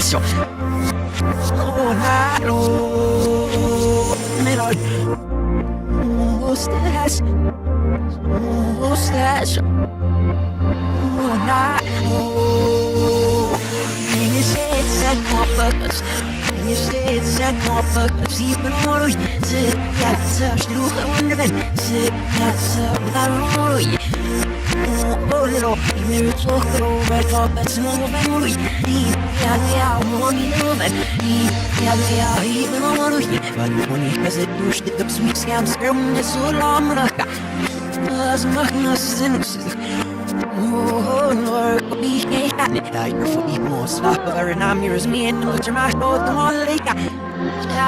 possesso. Oh, naro, melhor. Possesso, possesso. Oh, naro. You say it's a purpose. You say it's a purpose. Even more, say that's a sluch wonderment. Say that's a dark. Oh, little, you talk over top, but small memory. Yeah, more movement. Yeah, even more. But when he has it, pushed it up, sweet scams, so long. As much as oh, no, be happy. I prefer to more slap over and I'm yours, me and no dramatic both the one lake.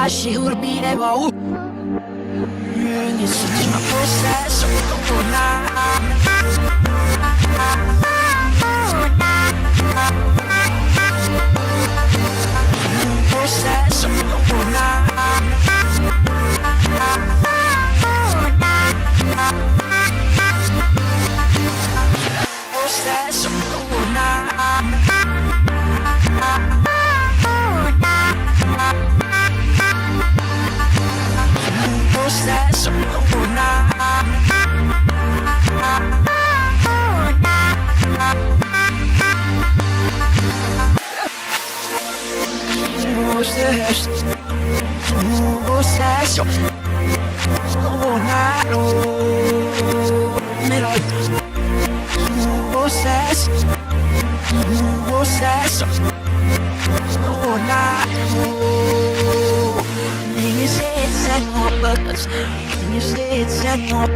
She will be there. Oh, you see my process. Oh, now. Process. Oh, now. Process. Oh, now. Process. Oh, now. Possesso, oh naro, melhor. Possesso, possesso, oh naro. You say it's a purpose. You say it's a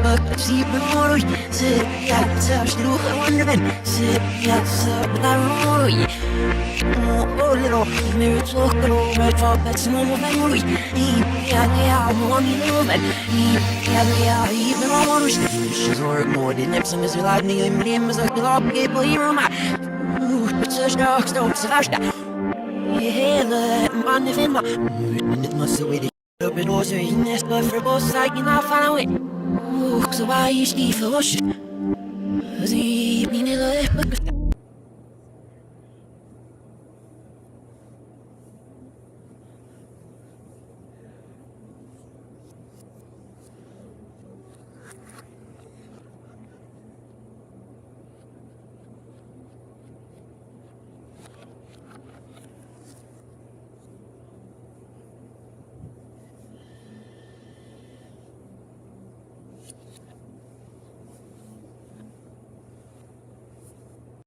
purpose. Even more, say that's a sluch wonderment. Say that's a dark. Oh, little, you talk over top, but small memory. Yeah, more movement. Yeah, even more. She's more than Epsom is like me, and him is a club, people here. But such dogs don't slash that. Yeah, the man of him. It must have waited up and also in this, but for both I cannot follow it. So why is he for us? The evening of the